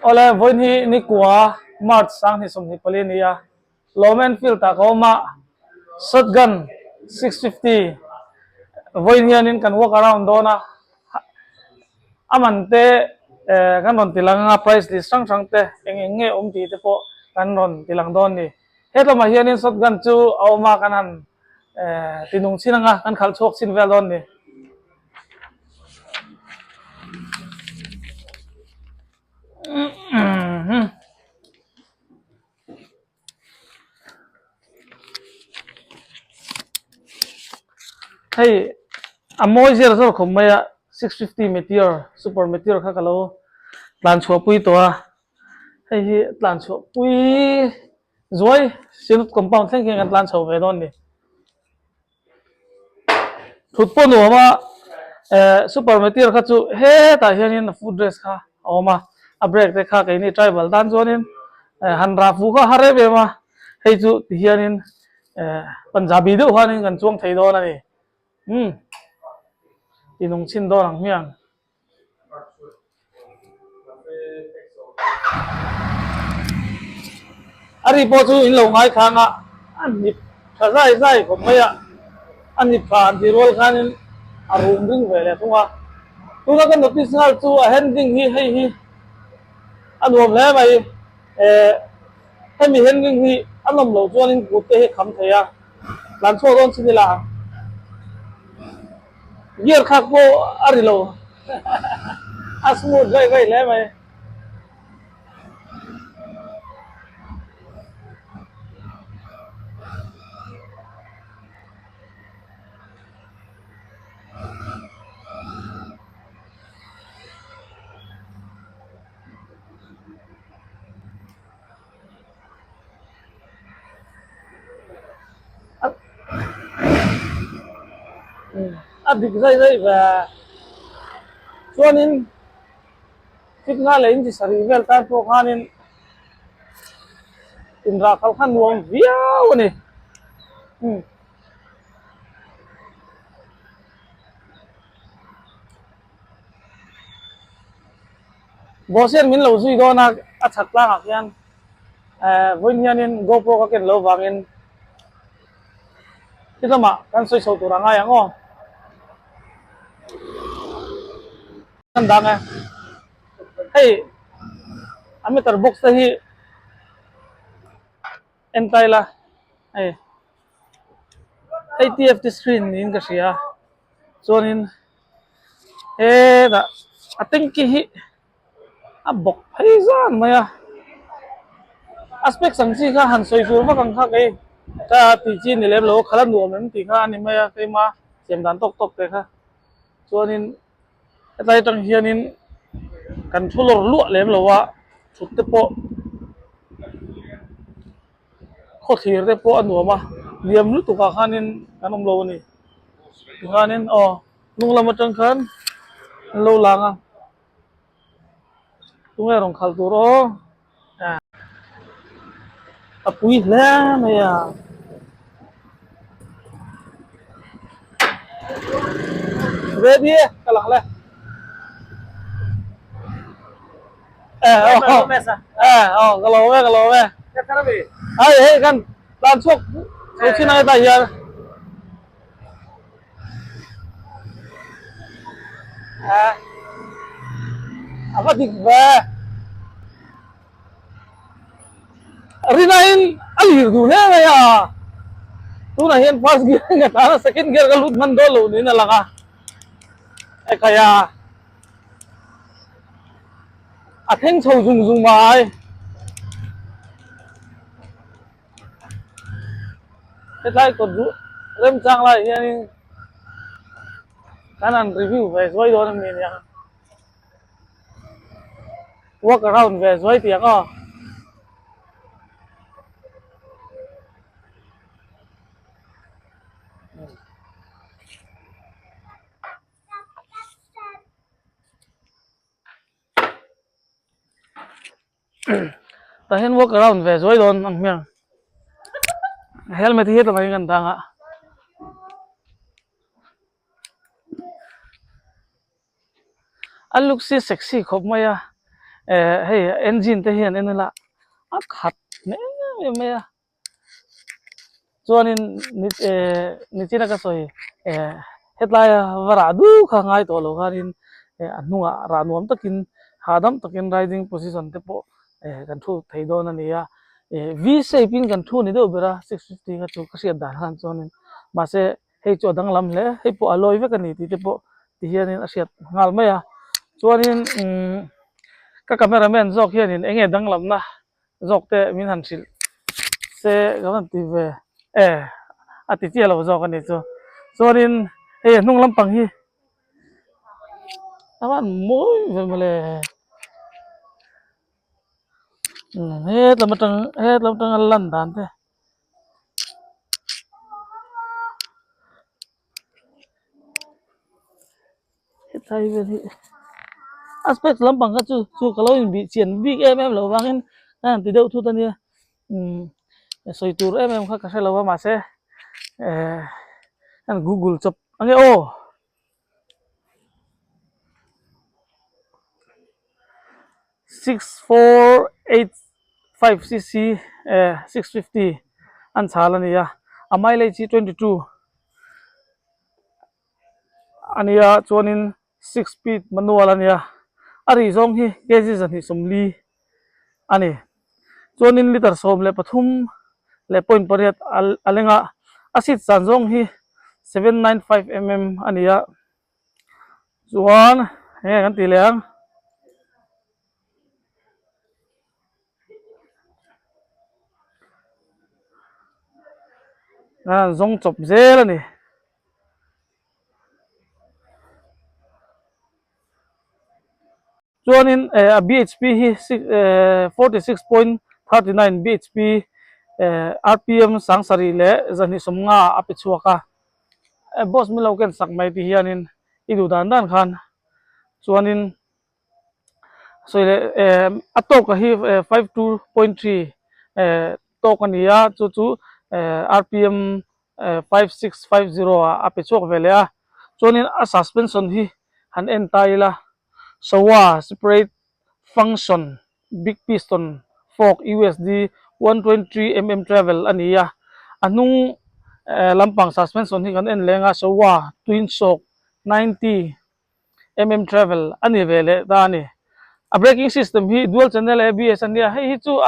Ole voin hi ni kwa March sang hi som hi pali ni ya Loman field ta ko ma shotgun 650 voin hian in kan walk around dona amante kan ron tilang nga price list sang sang te eng nge ti te po kan ron tilang don ni hetlo ma hian in shotgun chu awma kan han tinung chinanga kan khal chok chin vel don ni hey amoy zer so khomaya 650 meteor super meteor kha kalo plan chho pui to hey hi plan chho pui zoi sinut compound thleng kan plan chho ve don ni thut po no ma super meteor kha chu he ta hianin food dress kha awma a break te kha ke ni tribal dan zonin hanra fu kha hare be ma hei chu hianin punjabi du hanin kan chuang thei don ani tinung chin do lang miang ari po chu in lo ngai khanga an ni thazai zai ko maya an ni phan ti rol khanin arum ring vele thunga tuna kan notice ngal chu a handing hi hei hi anuam le mai hemi handing hi anom lo chuanin kute hi kham theya lan cho don chinila gear khak po ari lo asmooth vai vai le mai adik zai zai và chuanin fit nga lein chi sari vel tan po khanin inra khal khan nuam viau ni bosen min lo zui do na a chhat la ngak yan voin hianin gopro ka ken lo wangin kitama kan soi so tura nga yang o kan dang hey amitar box hi entai la hey ATF screen in ka sia chuanin da atingki hi a bok phai zan maya aspect sang chi kha han soi sur ma kang kha ke ka ti chi ni lem lo khala nuam em ti kha ani maya ke ma chem dan tok tok te kha chuanin tai tang hianin kan thulor lu lem lo wa thut te po kho thir te po anuama liam lu tu ka khanin kanom lo ni khanin lung lam atang khan lo langa tungai rong khal tu ro apui le maya ready kalang le kalau ai hey kan dan sok sini na ta ya apa digba rinain alir du ne ya tu na hian first gear nga ta second gear ka lut man do lo ni na langa kaya atheng chho jung jung mai lai ko du rem chang lai hian kanan review về doi do nam ni ya walk around về doi tiang ta hian walk around về doi don ang miang helmet hi ta mai kan tanga an look si sexy khop maya hey engine te hian en la a khat ne me chuanin ni china ka soi hetlai vara du kha ngai to lo khanin anunga ra nuam takin hadam takin riding position te po kan thu thei don ania v shape in kan thu ni do bera 650 ka chu ka sia dan han chuanin ma se hei chu dang lam le hei po aloi ve kan ni ti te po ti hianin a siat ngal mai chuanin ka cameraman jok hianin enge dang lam na jok te min han sil se gaman ti ve ati chia lo jok ani chu chuanin hei hnung lampang hi awan moi ve male het lam tang lan dan te thai ve hi aspect lampang ka chu kalau in bi chian big em lo wangin an ti deuh thu tania soi tur em kha ka lo ma se an google chop ange o 6485cc 650 an chalania a mileage 22 ania chuanin 6 speed manual ania ari zong hi kg zan hi somli ani chuanin liter som le pathum le point pariat alenga asit san zong hi 795 mm ania chuan kan ti leang zong chop zel ani chuanin bhp hi 46.39 bhp rpm sangsari le zani somnga api chuaka boss mi lo ken sak mai ti hianin idu dan khan chuanin soile atok hi 52.3 tok ania chu rpm 5650 api chuak vele a chuanin a suspension hi han en taila sawa separate function big piston fork usd 123 mm travel ania anung lampang suspension hi kan en lenga sawa twin shock 90 mm travel ani vele ta ani a braking system hi dual channel abs ania hi chu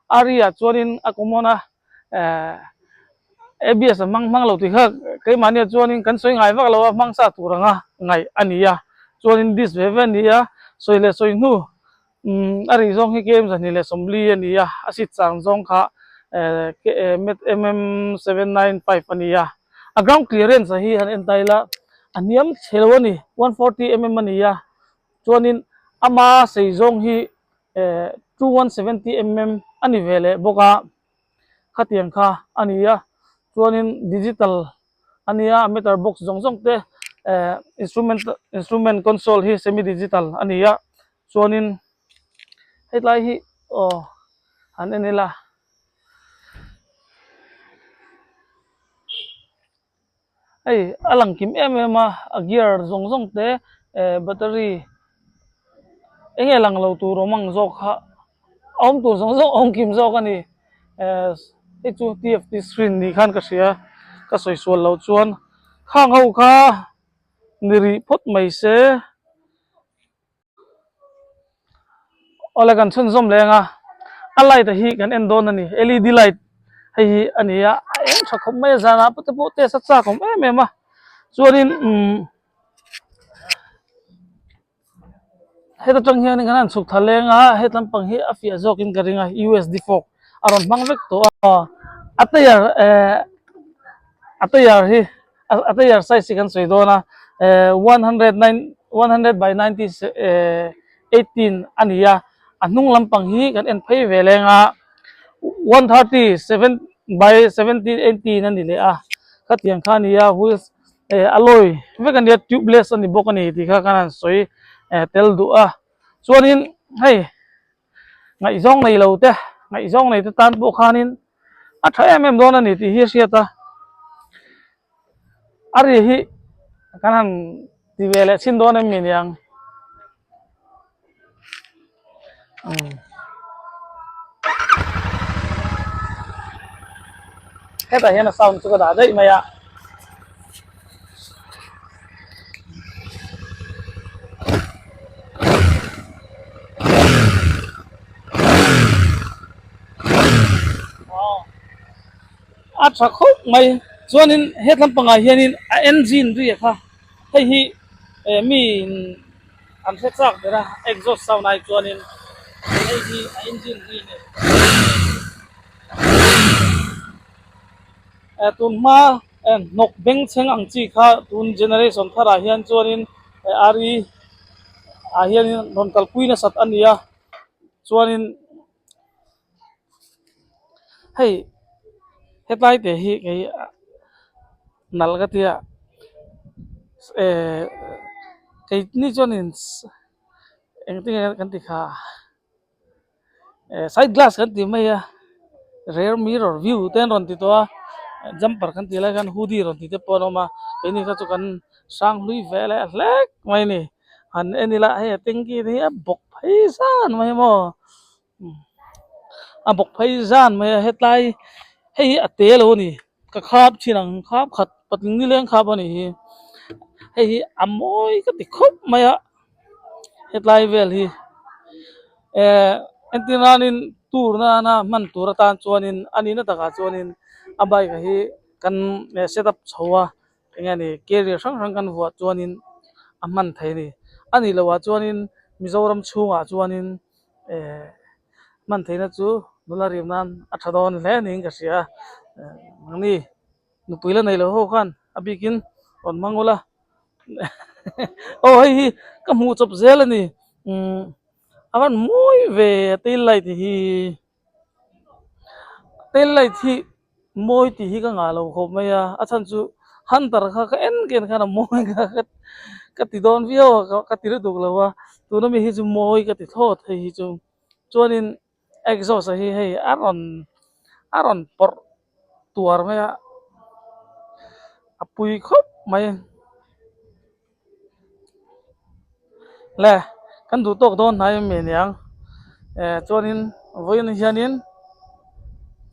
aria chuanin akomona abs mang lo ti kha ke mania chuanin kan soi ngai vak lo mang sa turanga ngai ania chuanin dis ve nia soile soi nu ari zong hi game zani le somli ania asit chang zong kha mm795 ania a ground clearance hi han entaila aniam chelwani 140 mm ania chuanin ama seizong hi 2170 mm ani vele boka khatiang kha ania chuanin digital ania meter box zong te instrument console hi semi digital ania chuanin hetlai hi an enela ai alang kim a gear zong te battery enge lang lo tu romang zok kha om tu zong om kim zok ani chu tft screen ni khan ka sia ka soi sual lo chuan khang ho kha niri phot mai se ola kan chun zom lenga a light hi kan en don ani led light hi ania em thakhom mai zana pote sa cha khom em chuanin heta tang hian kan suk thalenga hetam pang hi afia zokin karinga usd fork aron mangvek to atayar hi atayar size kan soidona 100 by 90 18 ania anung lampang hi kan en phei velenga 137 by 17 18 ani le khatiang khania wheels alloy vekan dia tubeless ani bokani ti kha kanan soi tel du chuanin hei ngai zong nei lo te ngai zong nei te tan bo khanin a tha em don ani ti hi siata ari hi kanan ti vele chin don em min yang hết tại hiện là sound cho đã dậy mày ạ át sa khúc mày cho nên hết lắm bằng ngày hiện engine đi ha hay hi mi ăn hết sắc đấy ra exhaust sau này cho nên hay hi engine đi này tun ma nok beng cheng ang chi kha tun generation thara hian cho nên ari hian non kalpui na sat ania cho nên hay hết lại để hi cái nal cái tia cái ni cho nên anh tiếng cái tiếng kha side glass kan ti mai rear mirror view ten ron ti to jumper kan ti la kan hoodie ron ti te pono ma ini ka chu kan sang lui vele lek mai ni han eni la he tingki ni bok phai san mai mo bok phai san mai hetlai hei ate lo ni ka khap chinang khap khat patling ni leng khap ani hei amoi ka ti khop mai hetlai vel hi entinanin tur na man tur tan chuanin ani na taka chuanin abai ka hi kan setup chhowa engani carrier sang sang kan huwa chuanin aman thei ni ani lawa chuanin mizoram chhunga chuanin man theina chu nularim nan athadon hle ning ka sia ni nupuila nei lo ho khan abikin on mangula oh hi ka mu chop zel ani awan moi về tel lại thì moi thì hi ka nga lo kho mai a chan chu han tar kha ka en ken kha na moi ka ti don vio ka ti ru duk lo wa tu no mi hi chu moi ka ti thot hi chu chuanin exhaust hi hei aron por tuar mai apui khop mai le kan du tok don hai me nyang chuanin voin hianin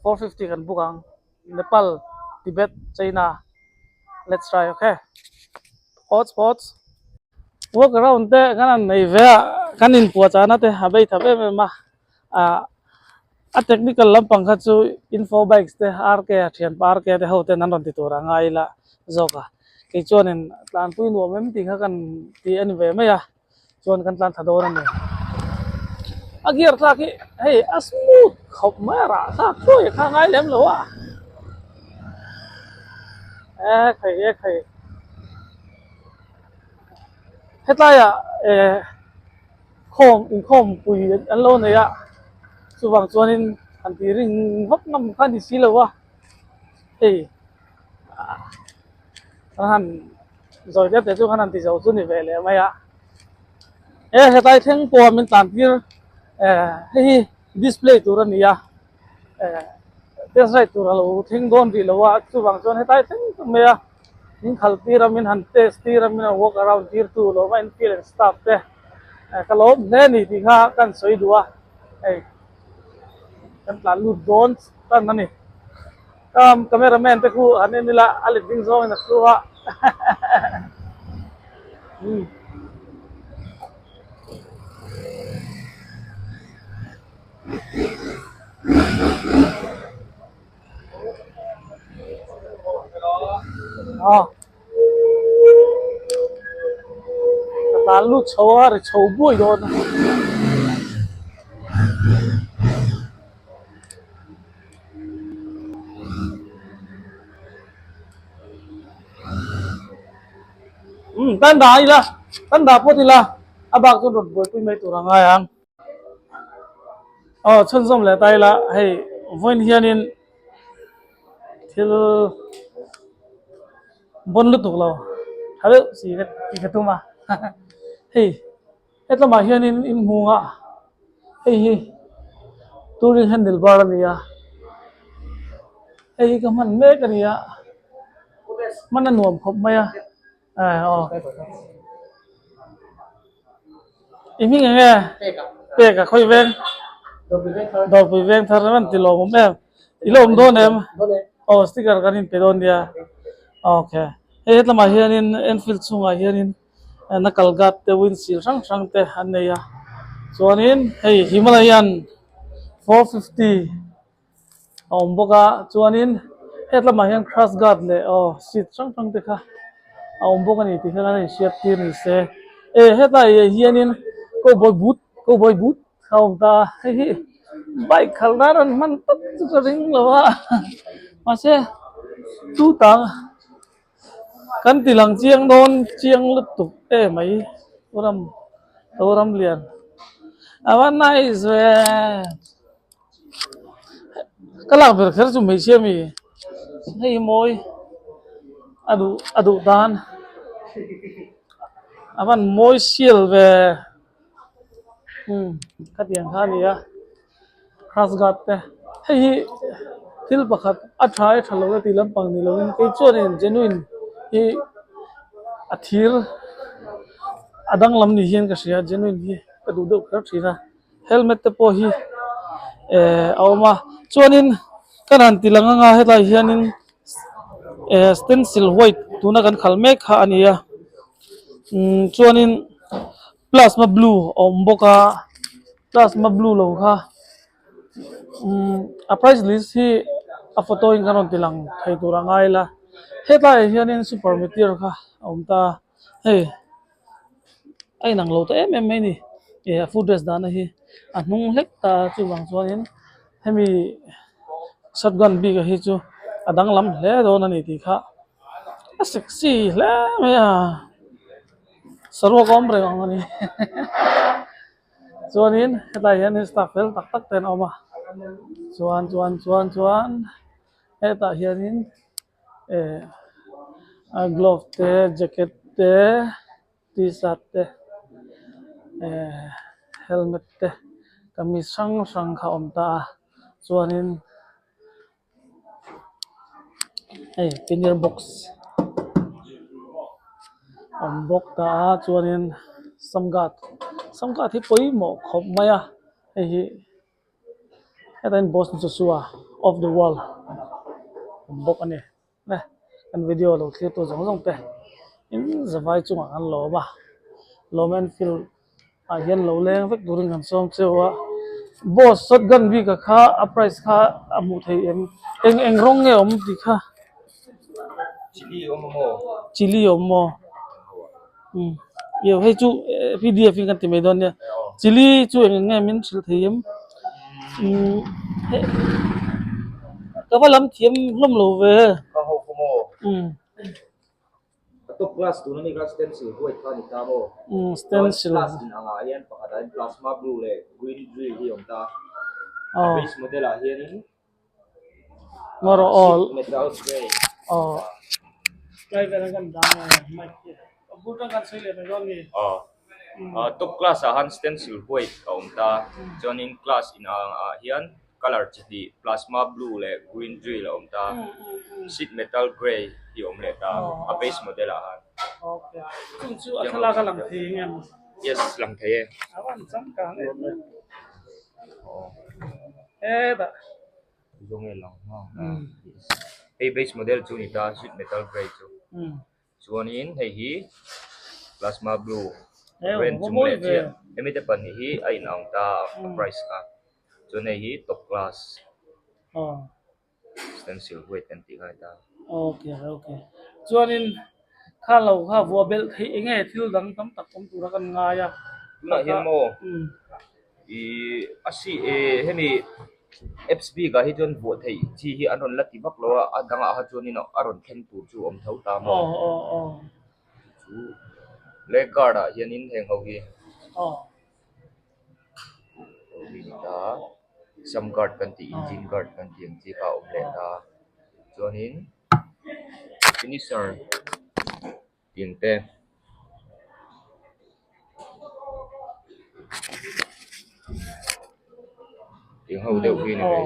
450 kan bukang Nepal Tibet China let's try okay spots walk around te kanan nei ve kanin pu cha na te habai thabe me ma a technical lampang kha chu info bikes te rk thian par ke te hote nan ron ti tura ngai la zoka ke chonin tlan pui no mem ti kha kan ti an ve me ya chon kan tlan thador an agiar ta ki hey a smooth khop ma ra kha khoi kha ngai lem lo wa khai hetlai khom pui an lo ne ya chuwang chuanin an ti ring hop nam khan ni si lo wa hey han rồi tiếp theo khả năng thì giàu xuân thì về lại mày ạ hiện tại thằng của mình tạm kia hey display tu ra nia test right tu ra lo thằng don thì lo à chú bang chuan hiện tại thằng mày à những khal ti ra mình han test ti ra mình walk around here tu lo mà feel and stuff te cái lo nên thì ha kan soi dua kan plan lu don kan nani cameraman te ku anen nila alit ding zo na suha lalu cowar cowo yon tanda po tila abak tu dot boy pi mai tu ranga yang chon zom le tai la hey voin hianin thil bon lu tu lo halo si ka tu ma hey etla ma hianin in hunga hey touring handlebar ania hey ka man me ka nia man nuam khop maya imi nge bè cả khơi ven đầu bị ven thằng nó thì lồng em thì lồng đôn em sticker cái này pedon dia ok hết là mà hiện in Enfield sung à hiện in nakalgat te windshield sang te anh này à chuan in hey Himalayan 450 boka chuan in hết là mà hiện crash guard le seat sang te kha boka ni ti kha ni siat tir ni se hết là hiện in cowboy boot không ta hey bike khaldaran man tat chu ring lawa ma se tu tang kan tilang chiang don chiang lut tu mai toram lian awan nice we kalak ber kher chu mai siami hei moi adu dan awan moi sial ve katiang khania khas gat te hei til pakhat athai thalo ti lampang ni lovin ke chuan genuine hi athir adang lam ni hian ka sia genuine hi adu do kar thina helmet te po hi awma chuanin kanan tilanga nga hetlai hianin stencil white tuna kan khalmek kha ania chuanin plasma blue boka plasma blue lo kha a price list hi a photo in kanon tilang thai turangai la hetlai hianin super meteor kha ta hey ai nang lo ta em ni food dress dana hi anung hlek ta chu wang chuanin hemi shotgun bi ka hi chu adang lam hle do na ni ti kha sexy hle me ya sarwa kom re ang ni chuanin hetlai hian staff fel tak ten oma chuan heta hianin glove te jacket te t-shirt te helmet te kamis sang kha ta chuanin pinner box bok ta chuanin samgat hi poimo khop maya hi hetain boss Joshua off the wall bok ani ne kan video lo thli to jong te in zawai chunga an lo ba lomen fil a hian lo leng vek during kan som chewa boss shotgun bi ka kha a price kha amu thei eng rong nge ti kha chili mo yo he chu pdf kan ti me don ya chili chu eng nge min thil theim ka balam thiam hlom lo ve ka ho ko mo top class tu ni class stencil ko it kan ta mo stencil class in anga yan pakada plasma blue le green drill hi ta base model a hian in moro all metal gray kai kan kan dang mai buta kan sile me gon ni top class a han stencil ko it ta joining class in anga hian color chiti plasma blue le green drill ta sheet metal gray hi le ta a base model a han okay chu athala ka lang thi ngam yes lang the awan sam kang da dùng nghe lòng a base model chu ni ta sheet metal gray chu chuan in hei hi plasma blue ren chu le chi emi te pan hi ai nang ta price ka chu nei hi top class stencil weight and ti ga ta okay chuan in kha lo kha vo bel thei nge thil dang tam tak om tura kan nga ya na hian mo i asi hemi FSB ga hi jon vo thei chi hi anon lati bak lo a danga ha chuan in aron khen tur chu om thau ta mo chu le garda hian in heng ho hi ta some guard kan ti engine guard kan ti ang chi ka om le ta chuan in finisher ting te tiếng hậu đều khi này về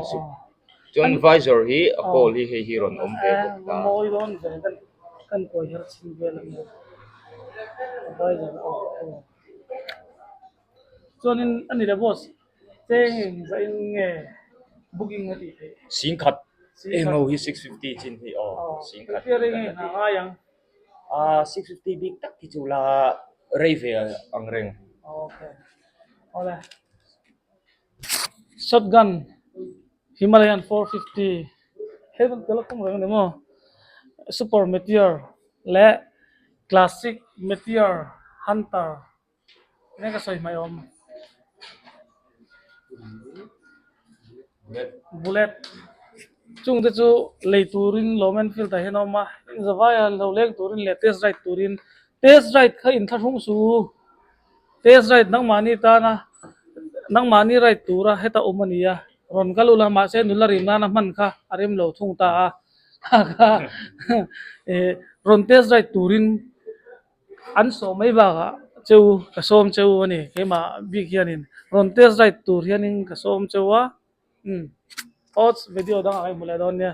John Visor hi a call hi ron om te ta moi don ve kan ko her chin ve la Visor chuanin ani le boss cheng za in nge booking na ti the Sing khat Sing khat. emo hi 650 chin hi sing khat kia ring na nga yang 650 big tak ti chu la rave ang reng okay ole shotgun Himalayan 450 heaven kala kung reng mo super meteor le classic meteor hunter ne ka soi mai om bullet chung te chu leiturin lomen fil ta henoma zawaya lo lek turin le test right kha in thung su test right nang mani ta na nang mani right tura heta umania ron kalula ma se nularim na man kha arim lo thung ta e ron test right turin an so mai ba ga cheu ka som cheu ani ke ma big hianin ron test right tur hianin ka som chewa odds video dang ai mulai don nia